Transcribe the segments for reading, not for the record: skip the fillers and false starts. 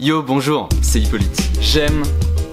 Yo, bonjour, c'est Hippolyte. J'aime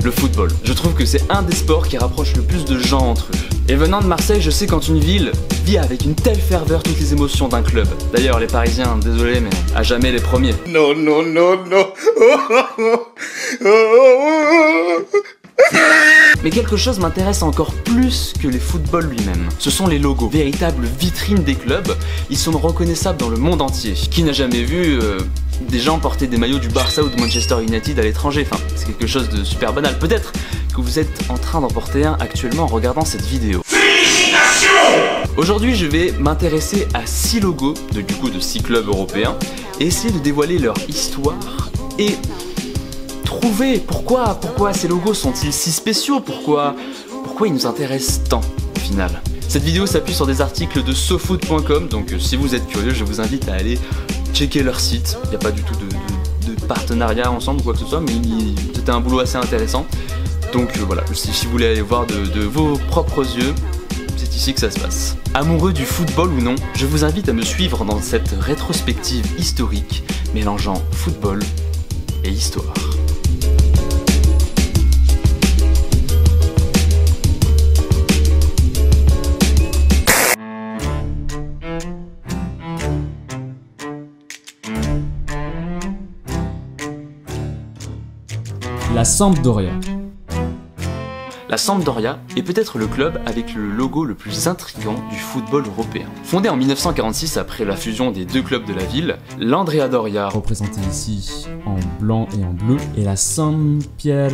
le football. Je trouve que c'est un des sports qui rapproche le plus de gens entre eux. Et venant de Marseille, je sais quand une ville vit avec une telle ferveur toutes les émotions d'un club. D'ailleurs, les Parisiens, désolé, mais à jamais les premiers. Non, non, non, non. Mais quelque chose m'intéresse encore plus que les footballs lui-même. Ce sont les logos, véritables vitrines des clubs. Ils sont reconnaissables dans le monde entier. Qui n'a jamais vu des gens porter des maillots du Barça ou de Manchester United à l'étranger? Enfin, c'est quelque chose de super banal. Peut-être que vous êtes en train d'en porter un actuellement en regardant cette vidéo. Félicitations! Aujourd'hui, je vais m'intéresser à 6 logos, de 6 clubs européens, et essayer de dévoiler leur histoire et trouver pourquoi ces logos sont-ils si spéciaux, pourquoi ils nous intéressent tant au final. Cette vidéo s'appuie sur des articles de sofoot.com, donc si vous êtes curieux, je vous invite à aller checker leur site. Il n'y a pas du tout de partenariat ensemble ou quoi que ce soit, mais c'était un boulot assez intéressant. Donc voilà, si vous voulez aller voir de vos propres yeux, c'est ici que ça se passe. Amoureux du football ou non, je vous invite à me suivre dans cette rétrospective historique mélangeant football et histoire. La Sampdoria. La Sampdoria est peut-être le club avec le logo le plus intriguant du football européen. Fondé en 1946 après la fusion des deux clubs de la ville, l'Andrea Doria, représenté ici en blanc et en bleu, et la Sampierre.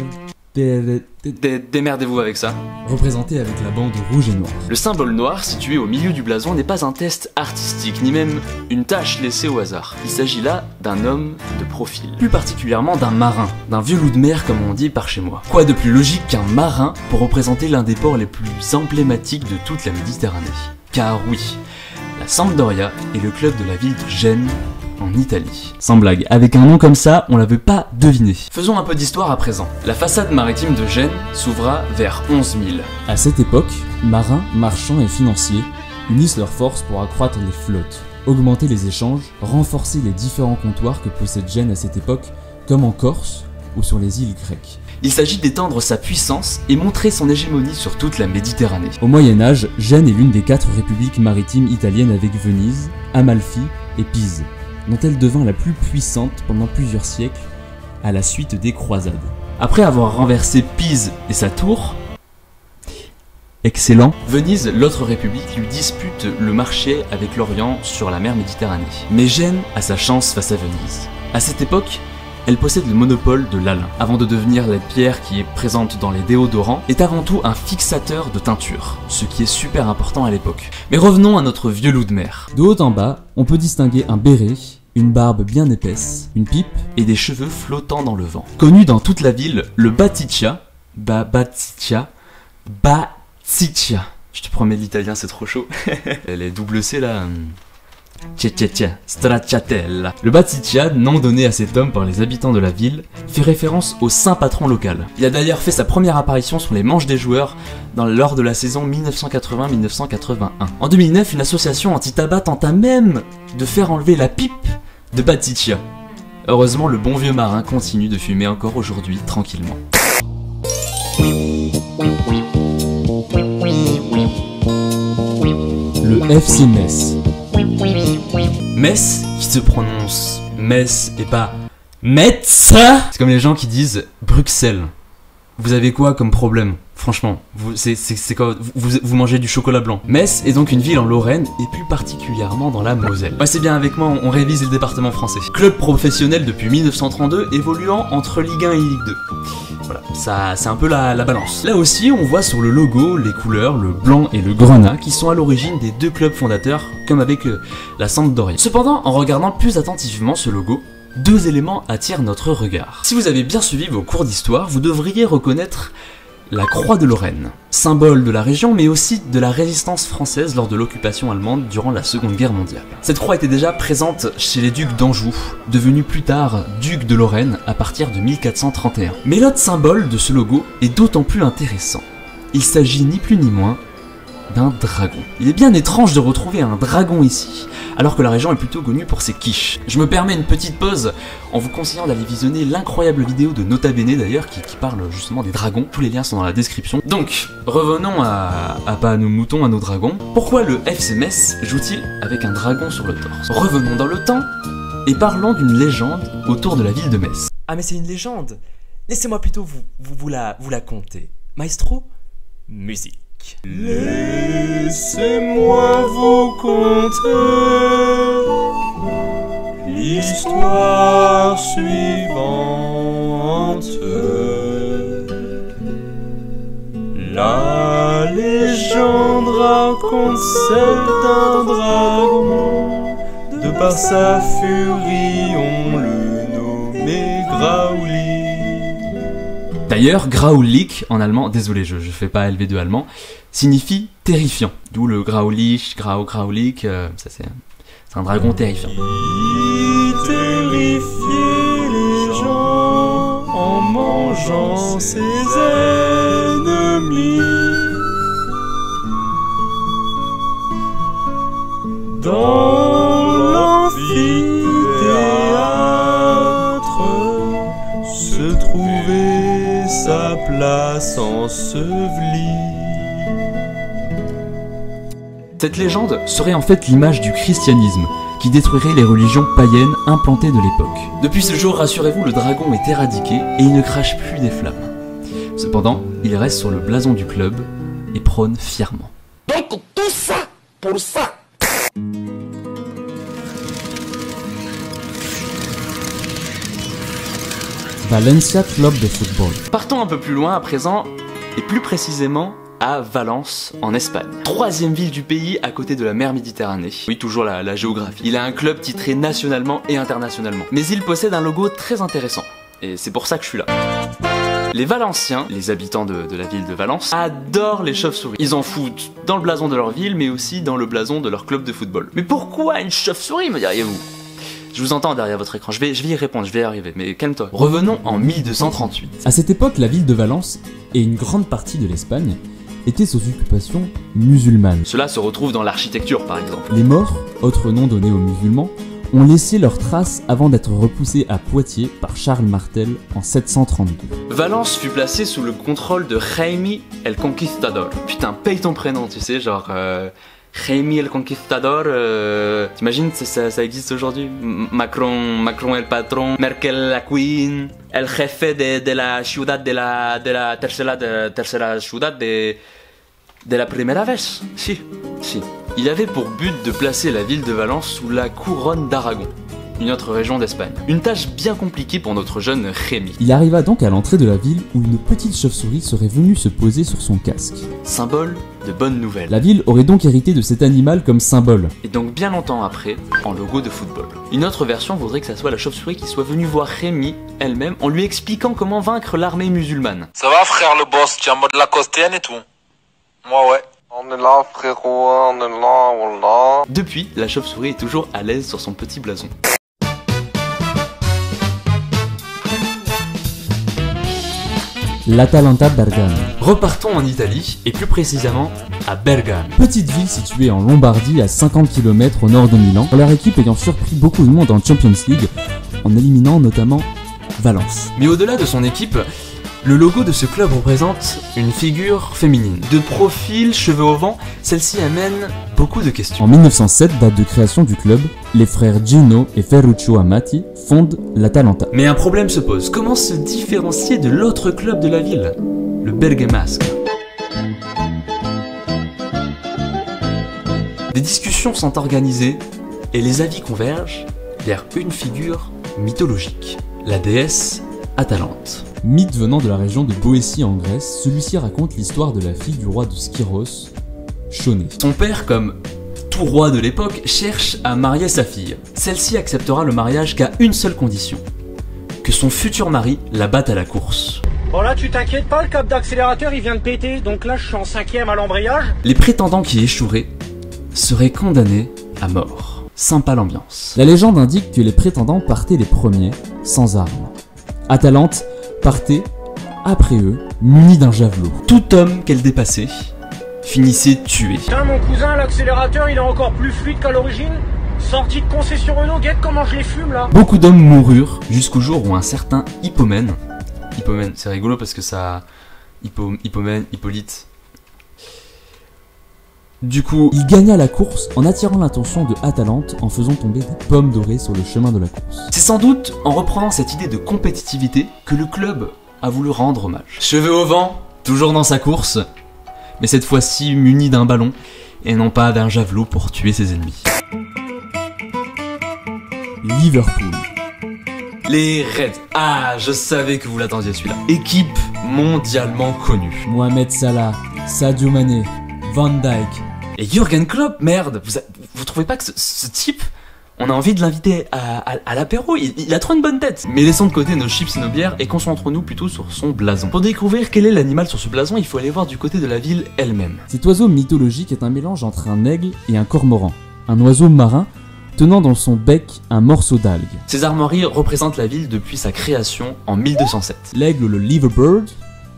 Démerdez-vous avec ça. Représenté avec la bande rouge et noire. Le symbole noir situé au milieu du blason n'est pas un test artistique, ni même une tâche laissée au hasard. Il s'agit là d'un homme de profil. Plus particulièrement d'un marin, d'un vieux loup de mer comme on dit par chez moi. Quoi de plus logique qu'un marin pour représenter l'un des ports les plus emblématiques de toute la Méditerranée? Car oui, la Sampdoria est le club de la ville de Gênes, en Italie. Sans blague, avec un nom comme ça, on l'avait pas deviné. Faisons un peu d'histoire à présent. La façade maritime de Gênes s'ouvra vers 11 000. À cette époque, marins, marchands et financiers unissent leurs forces pour accroître les flottes, augmenter les échanges, renforcer les différents comptoirs que possède Gênes à cette époque, comme en Corse ou sur les îles grecques. Il s'agit d'étendre sa puissance et montrer son hégémonie sur toute la Méditerranée. Au Moyen-Âge, Gênes est l'une des 4 républiques maritimes italiennes avec Venise, Amalfi et Pise, dont elle devint la plus puissante pendant plusieurs siècles à la suite des croisades. Après avoir renversé Pise et sa tour, excellent, Venise, l'autre république, lui dispute le marché avec l'Orient sur la mer Méditerranée. Mais Gênes a sa chance face à Venise. À cette époque, elle possède le monopole de l'alun, avant de devenir la pierre qui est présente dans les déodorants, est avant tout un fixateur de teinture, ce qui est super important à l'époque. Mais revenons à notre vieux loup de mer. De haut en bas, on peut distinguer un béret, une barbe bien épaisse, une pipe et des cheveux flottant dans le vent. Connu dans toute la ville, le Batticcia, je te promets l'italien c'est trop chaud. Les double C là... Stracciatella. Le Batticcia, nom donné à cet homme par les habitants de la ville, fait référence au saint patron local. Il a d'ailleurs fait sa première apparition sur les manches des joueurs lors de la saison 1980-1981. En 2009, une association anti-tabac tenta même de faire enlever la pipe de Batticcia. Heureusement, le bon vieux marin continue de fumer encore aujourd'hui, tranquillement. Le FC Metz. Metz, qui se prononce Metz et pas Metz. C'est comme les gens qui disent Bruxelles. Vous avez quoi comme problème? Franchement, c'est quoi? Vous mangez du chocolat blanc. Metz est donc une ville en Lorraine et plus particulièrement dans la Moselle. Ouais, c'est bien avec moi, on révise le département français. Club professionnel depuis 1932, évoluant entre Ligue 1 et Ligue 2. Voilà, ça c'est un peu la balance. Là aussi, on voit sur le logo les couleurs, le blanc et le grenat, qui sont à l'origine des deux clubs fondateurs, comme avec la Sampdoria. Cependant, en regardant plus attentivement ce logo, 2 éléments attirent notre regard. Si vous avez bien suivi vos cours d'histoire, vous devriez reconnaître la croix de Lorraine, symbole de la région mais aussi de la résistance française lors de l'occupation allemande durant la Seconde Guerre mondiale. Cette croix était déjà présente chez les ducs d'Anjou, devenus plus tard ducs de Lorraine à partir de 1431. Mais l'autre symbole de ce logo est d'autant plus intéressant. Il s'agit ni plus ni moins d'un dragon. Il est bien étrange de retrouver un dragon ici, alors que la région est plutôt connue pour ses quiches. Je me permets une petite pause en vous conseillant d'aller visionner l'incroyable vidéo de Nota Bene d'ailleurs qui parle justement des dragons. Tous les liens sont dans la description. Donc, revenons pas à nos moutons, à nos dragons. Pourquoi le FC Metz joue-t-il avec un dragon sur le torse? Revenons dans le temps et parlons d'une légende autour de la ville de Metz. Ah mais c'est une légende. Laissez-moi plutôt vous la conter. Maestro, musique. Laissez-moi vous conter l'histoire suivante. La légende raconte celle d'un dragon. De par sa furie, on le nommait Graulich. D'ailleurs, Graulich en allemand, désolé je fais pas LV2 allemand, signifie terrifiant. D'où le Graulich, Graulich, ça c'est un dragon terrifiant. Il terrifiait les gens en mangeant ses ennemis. Dans l'amphithéâtre se trouvait sa place ensevelie. Cette légende serait en fait l'image du christianisme, qui détruirait les religions païennes implantées de l'époque. Depuis ce jour, rassurez-vous, le dragon est éradiqué et il ne crache plus des flammes. Cependant, il reste sur le blason du club et prône fièrement. Donc tout ça pour ça. Valencia Club de football. Partons un peu plus loin à présent, et plus précisément à Valence, en Espagne. Troisième ville du pays à côté de la mer Méditerranée. Oui, toujours la géographie. Il a un club titré nationalement et internationalement. Mais il possède un logo très intéressant. Et c'est pour ça que je suis là. Les Valenciens, les habitants de la ville de Valence, adorent les chauves-souris. Ils en foutent dans le blason de leur ville, mais aussi dans le blason de leur club de football. Mais pourquoi une chauve-souris, me diriez-vous? Je vous entends derrière votre écran, je vais y répondre, je vais y arriver, mais calme-toi. Revenons en 1238. À cette époque, la ville de Valence et une grande partie de l'Espagne étaient sous occupation musulmane. Cela se retrouve dans l'architecture par exemple. Les Maures, autre nom donné aux musulmans, ont laissé leurs traces avant d'être repoussés à Poitiers par Charles Martel en 732. Valence fut placée sous le contrôle de Jaime el Conquistador. Putain, paye ton prénom, tu sais, genre... Jaime el Conquistador, t'imagines ça existe aujourd'hui? Macron el patron, Merkel la queen, el jefe de la ciudad de la tercera ciudad de la primera vez. Si. Il avait pour but de placer la ville de Valence sous la couronne d'Aragon, une autre région d'Espagne. Une tâche bien compliquée pour notre jeune Rémi. Il arriva donc à l'entrée de la ville où une petite chauve-souris serait venue se poser sur son casque. Symbole de bonne nouvelle. La ville aurait donc hérité de cet animal comme symbole. Et donc bien longtemps après, en logo de football. Une autre version voudrait que ça soit la chauve-souris qui soit venue voir Rémi elle-même en lui expliquant comment vaincre l'armée musulmane. Ça va frère le boss, tu es en mode Lacosteenne et tout? Moi ouais. On est là frérot, on est là, voilà. Depuis, la chauve-souris est toujours à l'aise sur son petit blason. L'Atalanta Bergame. Repartons en Italie, et plus précisément à Bergame. Petite ville située en Lombardie à 50 km au nord de Milan, leur équipe ayant surpris beaucoup de monde en Champions League, en éliminant notamment Valence. Mais au-delà de son équipe, le logo de ce club représente une figure féminine. De profil, cheveux au vent, celle-ci amène beaucoup de questions. En 1907, date de création du club, les frères Gino et Ferruccio Amati fondent l'Atalanta. Mais un problème se pose, comment se différencier de l'autre club de la ville, le Bergamasque? Des discussions sont organisées et les avis convergent vers une figure mythologique, la déesse Atalante. Mythe venant de la région de Boétie en Grèce, celui-ci raconte l'histoire de la fille du roi de Skyros, Chonée. Son père, comme tout roi de l'époque, cherche à marier sa fille. Celle-ci acceptera le mariage qu'à une seule condition, que son futur mari la batte à la course. Bon là tu t'inquiètes pas, le câble d'accélérateur il vient de péter, donc là je suis en 5ème à l'embrayage. Les prétendants qui échoueraient seraient condamnés à mort. Sympa l'ambiance. La légende indique que les prétendants partaient les premiers, sans armes. Atalante partait, après eux, muni d'un javelot. Tout homme qu'elle dépassait finissaient tués. Putain, mon cousin, l'accélérateur, il est encore plus fluide qu'à l'origine. Sorti de concession Renault, guette comment je les fume là. Beaucoup d'hommes moururent jusqu'au jour où un certain Hippomène, c'est rigolo parce que ça... Hippomène, Hippolyte... Du coup, il gagna la course en attirant l'attention de Atalante en faisant tomber des pommes dorées sur le chemin de la course. c'est sans doute en reprenant cette idée de compétitivité que le club a voulu rendre hommage. Cheveux au vent, toujours dans sa course, mais cette fois-ci muni d'un ballon et non pas d'un javelot pour tuer ses ennemis. Liverpool. Les Reds. Ah, je savais que vous l'attendiez celui-là. Équipe mondialement connue. Mohamed Salah, Sadio Mané, Van Dijk. Et Jürgen Klopp, merde, vous trouvez pas que ce type, on a envie de l'inviter à l'apéro, il a trop une bonne tête. Mais laissons de côté nos chips et nos bières et concentrons-nous plutôt sur son blason. Pour découvrir quel est l'animal sur ce blason, il faut aller voir du côté de la ville elle-même. Cet oiseau mythologique est un mélange entre un aigle et un cormoran, un oiseau marin tenant dans son bec un morceau d'algue. Ces armoiries représentent la ville depuis sa création en 1207. L'aigle, le liverbird,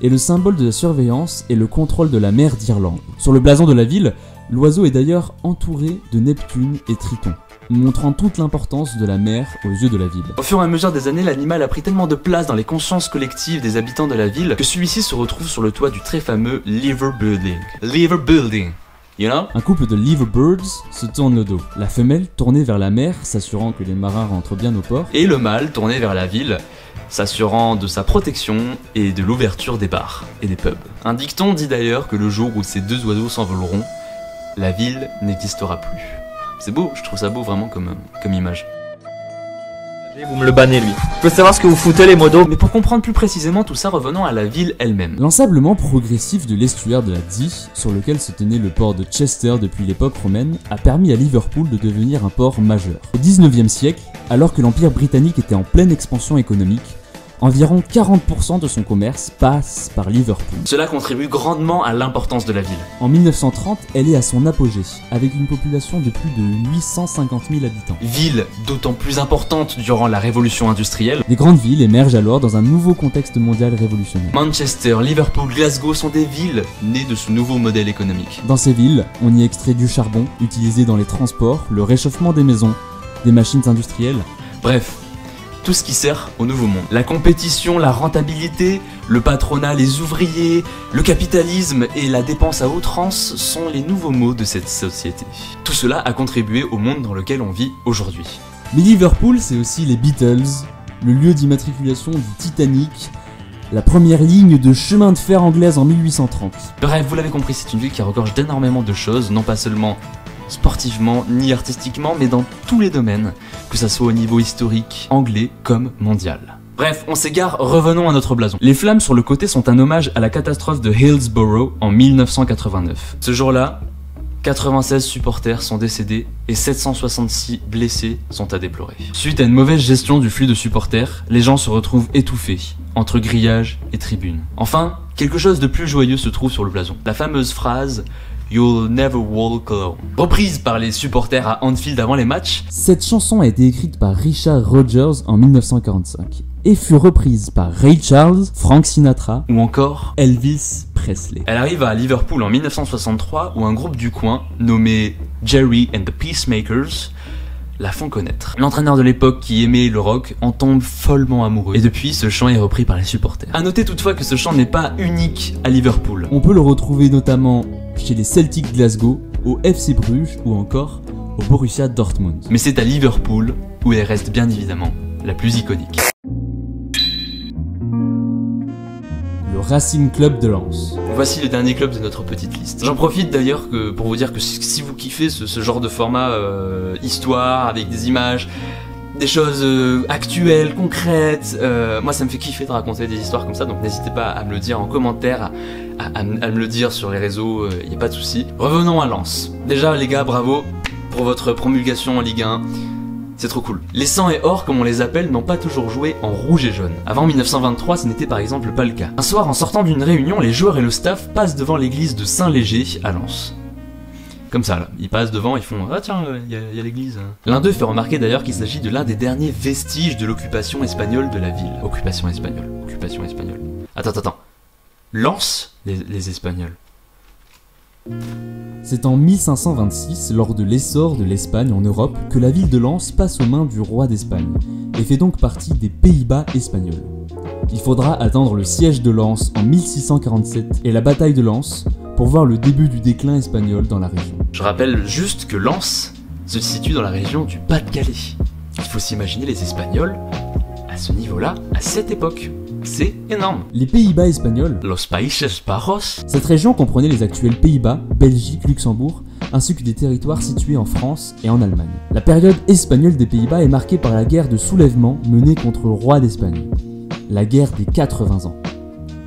est le symbole de la surveillance et le contrôle de la mer d'Irlande. Sur le blason de la ville, l'oiseau est d'ailleurs entouré de Neptune et Triton, montrant toute l'importance de la mer aux yeux de la ville. Au fur et à mesure des années, l'animal a pris tellement de place dans les consciences collectives des habitants de la ville que celui-ci se retrouve sur le toit du très fameux Liver Building. Liver Building, you know? Un couple de liverbirds se tourne le dos, la femelle tournée vers la mer, s'assurant que les marins rentrent bien au port, Et le mâle tourné vers la ville, s'assurant de sa protection et de l'ouverture des bars et des pubs. Un dicton dit d'ailleurs que le jour où ces deux oiseaux s'envoleront, la ville n'existera plus. C'est beau, je trouve ça beau vraiment comme image. Vous me le bannez lui. Je veux savoir ce que vous foutez les modos. Mais pour comprendre plus précisément tout ça, revenons à la ville elle-même. L'ensablement progressif de l'estuaire de la Dee, sur lequel se tenait le port de Chester depuis l'époque romaine, a permis à Liverpool de devenir un port majeur. Au 19e siècle, alors que l'Empire britannique était en pleine expansion économique, environ 40% de son commerce passe par Liverpool. Cela contribue grandement à l'importance de la ville. En 1930, elle est à son apogée, avec une population de plus de 850 000 habitants. Ville d'autant plus importante durant la révolution industrielle. Les grandes villes émergent alors dans un nouveau contexte mondial révolutionnaire. Manchester, Liverpool, Glasgow sont des villes nées de ce nouveau modèle économique. Dans ces villes, on y extrait du charbon, utilisé dans les transports, le réchauffement des maisons, des machines industrielles. Bref, tout ce qui sert au nouveau monde. La compétition, la rentabilité, le patronat, les ouvriers, le capitalisme et la dépense à outrance sont les nouveaux mots de cette société. Tout cela a contribué au monde dans lequel on vit aujourd'hui. Mais Liverpool, c'est aussi les Beatles, le lieu d'immatriculation du Titanic, la première ligne de chemin de fer anglaise en 1830. Bref, vous l'avez compris, c'est une ville qui regorge d'énormément de choses, non pas seulement sportivement ni artistiquement, mais dans tous les domaines, que ça soit au niveau historique, anglais comme mondial. Bref, on s'égare, revenons à notre blason. Les flammes sur le côté sont un hommage à la catastrophe de Hillsborough en 1989. Ce jour-là, 96 supporters sont décédés et 766 blessés sont à déplorer. Suite à une mauvaise gestion du flux de supporters, les gens se retrouvent étouffés entre grillage et tribunes. Enfin, quelque chose de plus joyeux se trouve sur le blason. La fameuse phrase You'll never walk alone. Reprise par les supporters à Anfield avant les matchs. Cette chanson a été écrite par Richard Rodgers en 1945 et fut reprise par Ray Charles, Frank Sinatra ou encore Elvis Presley. Elle arrive à Liverpool en 1963 où un groupe du coin nommé Jerry and the Peacemakers la font connaître. L'entraîneur de l'époque qui aimait le rock en tombe follement amoureux. Et depuis, ce chant est repris par les supporters. A noter toutefois que ce chant n'est pas unique à Liverpool. On peut le retrouver notamment chez les Celtic Glasgow, au FC Bruges ou encore au Borussia Dortmund. Mais c'est à Liverpool où elle reste bien évidemment la plus iconique. Le Racing Club de Lens. Voici le dernier club de notre petite liste. J'en profite d'ailleurs pour vous dire que si vous kiffez ce genre de format histoire avec des images, des choses actuelles, concrètes, moi ça me fait kiffer de raconter des histoires comme ça, donc n'hésitez pas à me le dire en commentaire, à me le dire sur les réseaux, y a pas de souci. Revenons à Lens. Déjà les gars, bravo pour votre promulgation en Ligue 1. C'est trop cool. Les Sang et Or, comme on les appelle, n'ont pas toujours joué en rouge et jaune. Avant 1923, ce n'était par exemple pas le cas. Un soir, en sortant d'une réunion, les joueurs et le staff passent devant l'église de Saint-Léger à Lens. Comme ça, là. Ils passent devant, ils font « Ah tiens, y a l'église. » L'un d'eux fait remarquer d'ailleurs qu'il s'agit de l'un des derniers vestiges de l'occupation espagnole de la ville. Occupation espagnole. Attends. Lens, les Espagnols. C'est en 1526, lors de l'essor de l'Espagne en Europe, que la ville de Lens passe aux mains du roi d'Espagne, et fait donc partie des Pays-Bas espagnols. Il faudra attendre le siège de Lens en 1647 et la bataille de Lens pour voir le début du déclin espagnol dans la région. Je rappelle juste que Lens se situe dans la région du Pas-de-Calais. Il faut s'imaginer les Espagnols à ce niveau-là, à cette époque. C'est énorme. Les Pays-Bas espagnols, Los Países Bajos. Cette région comprenait les actuels Pays-Bas, Belgique, Luxembourg, ainsi que des territoires situés en France et en Allemagne. La période espagnole des Pays-Bas est marquée par la guerre de soulèvement menée contre le roi d'Espagne, la guerre des 80 ans.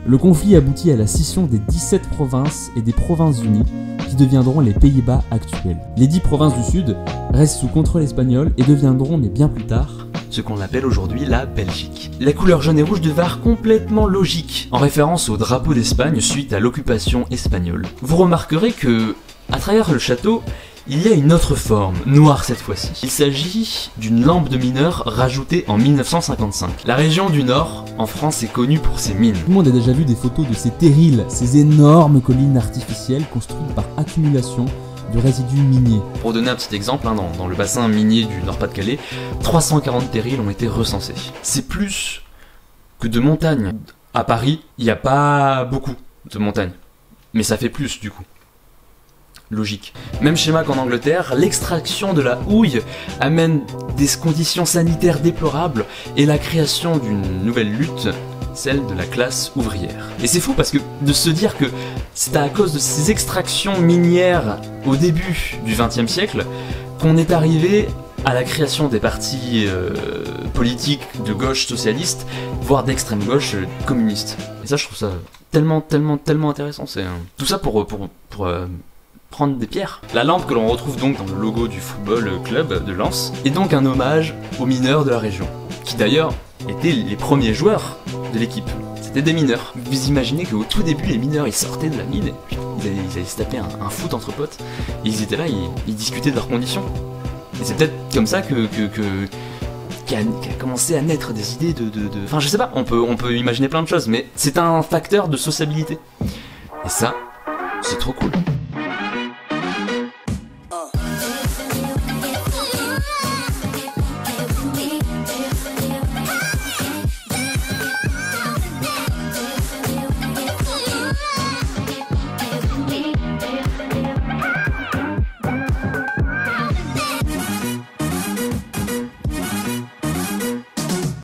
Le conflit aboutit à la scission des 17 provinces et des Provinces-Unies qui deviendront les Pays-Bas actuels. Les 10 provinces du Sud restent sous contrôle espagnol et deviendront, mais bien plus tard, ce qu'on appelle aujourd'hui la Belgique. La couleur jaune et rouge devint complètement logique, en référence au drapeau d'Espagne suite à l'occupation espagnole. Vous remarquerez que, à travers le château, il y a une autre forme, noire cette fois-ci. Il s'agit d'une lampe de mineur rajoutée en 1955. La région du Nord, en France, est connue pour ses mines. Tout le monde a déjà vu des photos de ces terrils, ces énormes collines artificielles construites par accumulation de résidus miniers. Pour donner un petit exemple, dans le bassin minier du Nord-Pas-de-Calais, 340 terrils ont été recensés. C'est plus que de montagnes. À Paris, il n'y a pas beaucoup de montagnes, mais ça fait plus du coup. Logique. Même schéma qu'en Angleterre, l'extraction de la houille amène des conditions sanitaires déplorables et la création d'une nouvelle lutte, celle de la classe ouvrière. Et c'est fou parce que de se dire que c'est à cause de ces extractions minières au début du XXe siècle qu'on est arrivé à la création des partis politiques de gauche socialiste, voire d'extrême gauche communiste. Et ça, je trouve ça tellement intéressant. C'est tout ça pour prendre des pierres. La lampe que l'on retrouve donc dans le logo du football club de Lens est donc un hommage aux mineurs de la région, qui d'ailleurs étaient les premiers joueurs de l'équipe. C'était des mineurs. Vous imaginez qu'au tout début, les mineurs ils sortaient de la mine, et puis ils allaient se taper un foot entre potes, et ils étaient là, ils discutaient de leurs conditions. Et c'est peut-être comme ça qu'a commencé à naître des idées Enfin je sais pas, on peut imaginer plein de choses, mais c'est un facteur de sociabilité. Et ça, c'est trop cool.